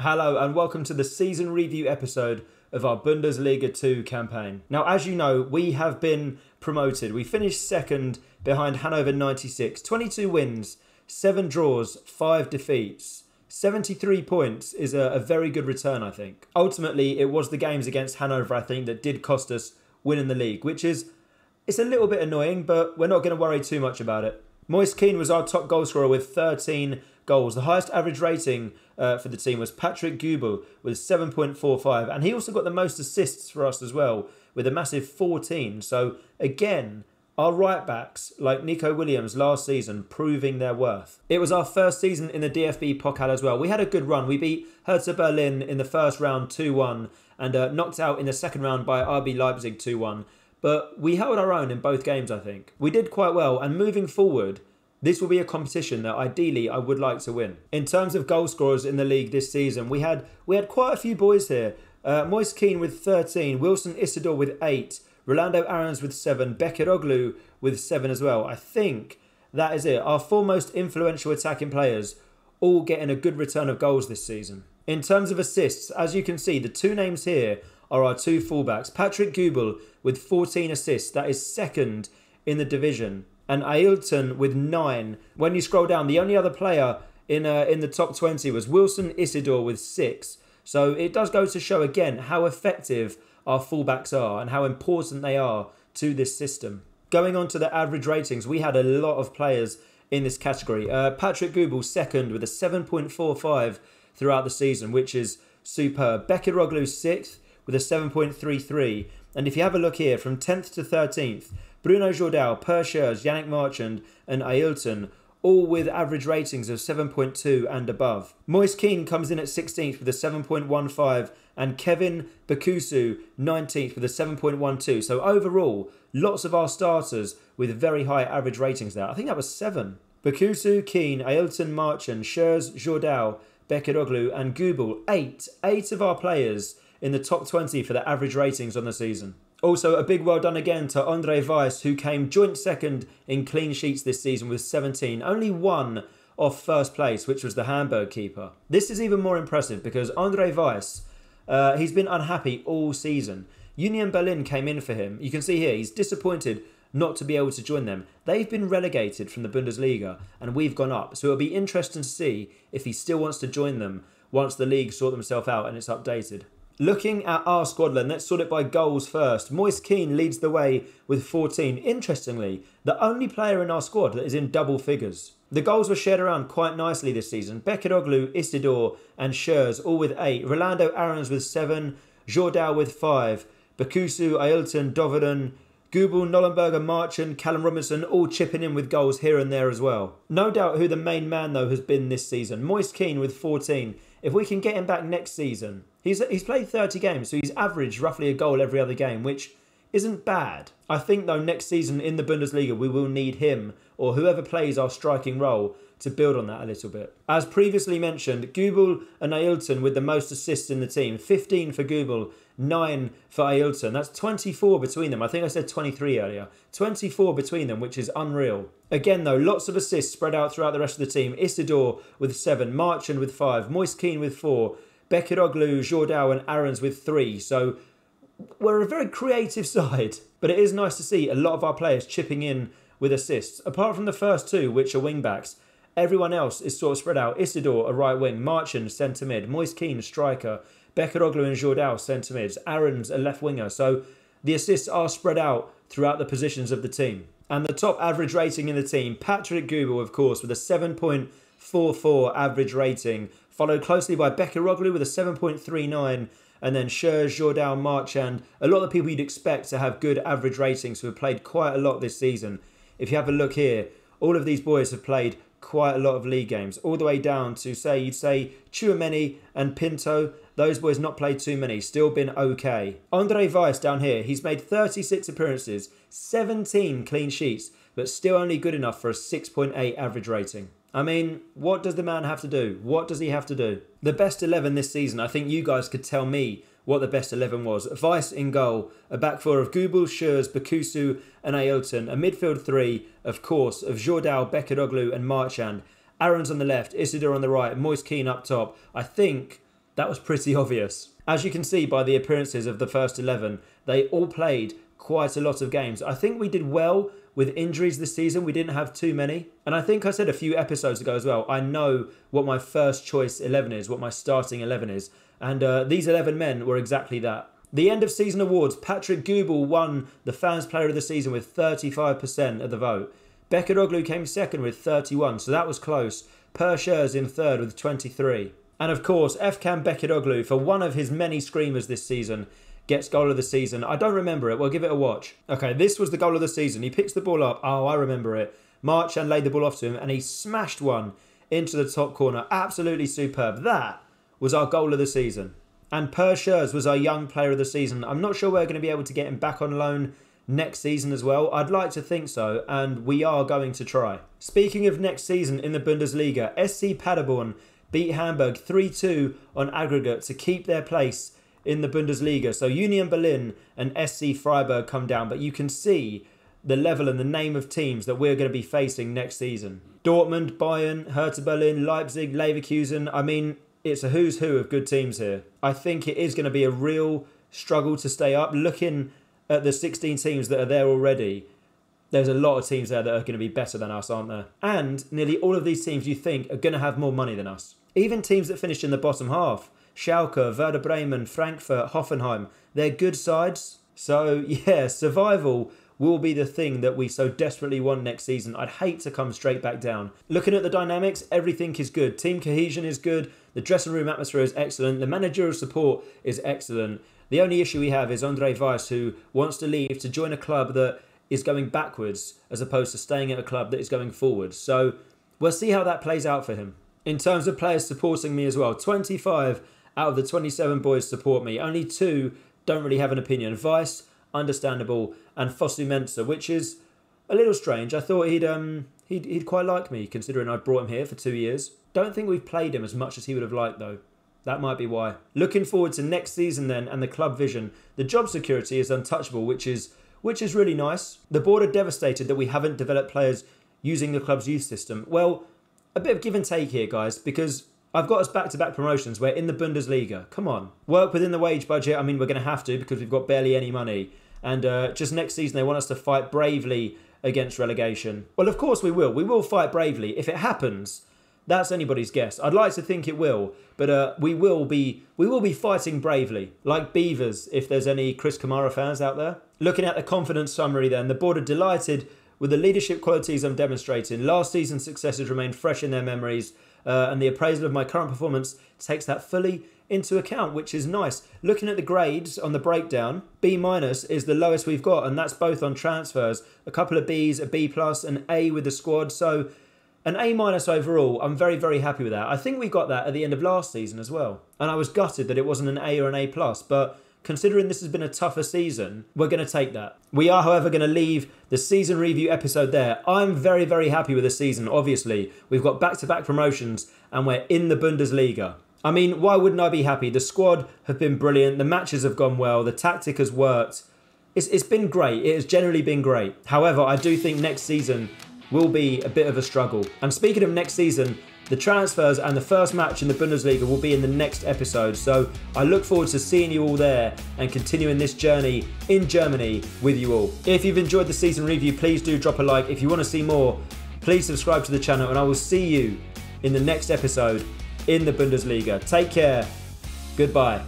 Hello and welcome to the season review episode of our Bundesliga 2 campaign. Now, as you know, we have been promoted. We finished second behind Hannover 96. 22 wins, 7 draws, 5 defeats. 73 points is a very good return, I think. Ultimately, it was the games against Hannover, I think, that did cost us winning the league, which is, it's a little bit annoying, but we're not going to worry too much about it. Moise Kean was our top goal scorer with 13 goals. The highest average rating for the team was Patrick Gubel with 7.45, and he also got the most assists for us as well with a massive 14. So again, our right backs like Nico Williams last season proving their worth. It was our first season in the DFB Pokal as well. We had a good run. We beat Hertha Berlin in the first round 2-1 and knocked out in the second round by RB Leipzig 2-1. But we held our own in both games, I think. We did quite well, and moving forward, this will be a competition that ideally I would like to win. In terms of goal scorers in the league this season, we had quite a few boys here. Moise Kean with 13, Wilson Isidore with 8, Rolando Aarons with 7, Bekiroglu with 7 as well. I think that is it. Our 4 most influential attacking players all getting a good return of goals this season. In terms of assists, as you can see, the 2 names here are our 2 fullbacks. Patrick Gubel with 14 assists, that is second in the division. And Ailton with 9. When you scroll down, the only other player in the top 20 was Wilson Isidore with 6. So it does go to show again how effective our fullbacks are and how important they are to this system. Going on to the average ratings, we had a lot of players in this category. Patrick Gubel second with a 7.45 throughout the season, which is superb. Bekiroglu 6th with a 7.33. And if you have a look here, from 10th to 13th, Bruno Jordao, Per Schurz, Yannick Marchand and Ailton, all with average ratings of 7.2 and above. Moise Kean comes in at 16th with a 7.15 and Kevin Bakusu 19th with a 7.12. So overall, lots of our starters with very high average ratings there. I think that was 7. Bakusu, Kean, Ailton, Marchand, Schurz, Jordao, Bekiroglu and Gubel, 8. 8 of our players in the top 20 for the average ratings on the season. Also, a big well done again to Andre Weiss, who came joint second in clean sheets this season with 17. Only 1 off first place, which was the Hamburg keeper. This is even more impressive because Andre Weiss, he's been unhappy all season. Union Berlin came in for him. You can see here, he's disappointed not to be able to join them. They've been relegated from the Bundesliga and we've gone up. So it'll be interesting to see if he still wants to join them once the league sort themselves out and it's updated. Looking at our squad then, let's sort it by goals first. Moise Kean leads the way with 14. Interestingly, the only player in our squad that is in double figures. The goals were shared around quite nicely this season. Bekiroglu, Isidore and Schurz all with 8. Rolando Aarons with 7. Jordao with 5. Bakusu, Ailton, Doveren, Gubel, Nollenberger, Marchand, Callum Robinson all chipping in with goals here and there as well. No doubt who the main man though has been this season. Moise Kean with 14. If we can get him back next season, he's played 30 games, so he's averaged roughly a goal every other game, which isn't bad. I think though next season in the Bundesliga we will need him or whoever plays our striking role to build on that a little bit. As previously mentioned, Gubel and Ailton with the most assists in the team. 15 for Gubel, 9 for Ailton. That's 24 between them. I think I said 23 earlier. 24 between them, which is unreal. Again though, lots of assists spread out throughout the rest of the team. Isidore with 7, Marchand with 5, Moise Kean with 4, Bekiroglu, Jordao and Aarons with 3. So we're a very creative side. But it is nice to see a lot of our players chipping in with assists. Apart from the first 2, which are wing-backs, everyone else is sort of spread out. Isidore, a right wing, Marchand, centre mid, Moise Kean, striker, Bekiroglu and Jordao, centre mids, Aarons, a left winger. So the assists are spread out throughout the positions of the team. And the top average rating in the team, Patrick Gubel, of course, with a 7.44 average rating, followed closely by Bekiroglu with a 7.39, and then Schurz, Jordao, Marchand, a lot of the people you'd expect to have good average ratings who have played quite a lot this season. If you have a look here, all of these boys have played quite a lot of league games, all the way down to you'd say Chouameni and Pinto. Those boys not played too many, still been okay. Andre Weiss down here, he's made 36 appearances, 17 clean sheets, but still only good enough for a 6.8 average rating. I mean, what does the man have to do? What does he have to do? The best 11 this season, I think you guys could tell me what the best 11 was. Weiss in goal, a back four of Gubel, Schurz, Bakusu and Ailton, a midfield 3, of course, of Jordao, Bekiroglu and Marchand, Aarons on the left, Isidore on the right, Moise Kean up top. I think That was pretty obvious. As you can see by the appearances of the first 11, they all played quite a lot of games. I think we did well with injuries this season. We didn't have too many. And I think I said a few episodes ago as well, I know what my first choice 11 is, what my starting 11 is. And these 11 men were exactly that. The end of season awards, Patrick Goobel won the Fans Player of the Season with 35% of the vote. Bekiroglu came second with 31, so that was close. Pershers in third with 23. And of course, Efkan Bekiroglu, for one of his many screamers this season, gets goal of the season. I don't remember it. Well, give it a watch. Okay, this was the goal of the season. He picks the ball up. Oh, I remember it. Marchand laid the ball off to him and he smashed one into the top corner. Absolutely superb. That was our goal of the season. And Pershers was our young player of the season. I'm not sure we're going to be able to get him back on loan next season as well. I'd like to think so, and we are going to try. Speaking of next season in the Bundesliga, SC Paderborn beat Hamburg 3-2 on aggregate to keep their place in the Bundesliga. So Union Berlin and SC Freiburg come down, but you can see the level and the name of teams that we're going to be facing next season. Dortmund, Bayern, Hertha Berlin, Leipzig, Leverkusen. I mean, it's a who's who of good teams here. I think it is going to be a real struggle to stay up. Looking at the 16 teams that are there already, there's a lot of teams there that are going to be better than us, aren't there? And nearly all of these teams you think are going to have more money than us. Even teams that finished in the bottom half, Schalke, Werder Bremen, Frankfurt, Hoffenheim, they're good sides. So yeah, survival will be the thing that we so desperately want next season. I'd hate to come straight back down. Looking at the dynamics, everything is good. Team cohesion is good. The dressing room atmosphere is excellent. The managerial support is excellent. The only issue we have is Andre Weiss, who wants to leave to join a club that is going backwards as opposed to staying at a club that is going forwards. So we'll see how that plays out for him. In terms of players supporting me as well, 25 out of the 27 boys support me. Only 2 don't really have an opinion. Weiss, understandable, and Fosu Mensah, which is a little strange. I thought he'd quite like me, considering I brought him here for 2 years. Don't think we've played him as much as he would have liked, though. That might be why. Looking forward to next season then, and the club vision. The job security is untouchable, which is really nice. The board are devastated that we haven't developed players using the club's youth system. Well, a bit of give and take here, guys, because I've got us back-to-back promotions. We're in the Bundesliga. Come on. Work within the wage budget. I mean, we're going to have to because we've got barely any money. And just next season, they want us to fight bravely against relegation. Well, of course we will. We will fight bravely. If it happens, that's anybody's guess. I'd like to think it will, but we will be fighting bravely, like beavers, if there's any Chris Kamara fans out there. Looking at the confidence summary then, the board are delighted with the leadership qualities I'm demonstrating. Last season's successes remain fresh in their memories, and the appraisal of my current performance takes that fully into account, which is nice. Looking at the grades on the breakdown, B- is the lowest we've got, and that's both on transfers. A couple of Bs, a B+, an A with the squad, so an A- overall. I'm very, very happy with that. I think we got that at the end of last season as well, and I was gutted that it wasn't an A or an A+, but considering this has been a tougher season, we're going to take that. We are, however, going to leave the season review episode there. I'm very, very happy with the season, obviously. We've got back-to-back promotions and we're in the Bundesliga. I mean, why wouldn't I be happy? The squad have been brilliant. The matches have gone well. The tactic has worked. It's been great. It has generally been great. However, I do think next season will be a bit of a struggle. And speaking of next season, the transfers and the first match in the Bundesliga will be in the next episode. So I look forward to seeing you all there and continuing this journey in Germany with you all. If you've enjoyed the season review, please do drop a like. If you want to see more, please subscribe to the channel and I will see you in the next episode in the Bundesliga. Take care. Goodbye.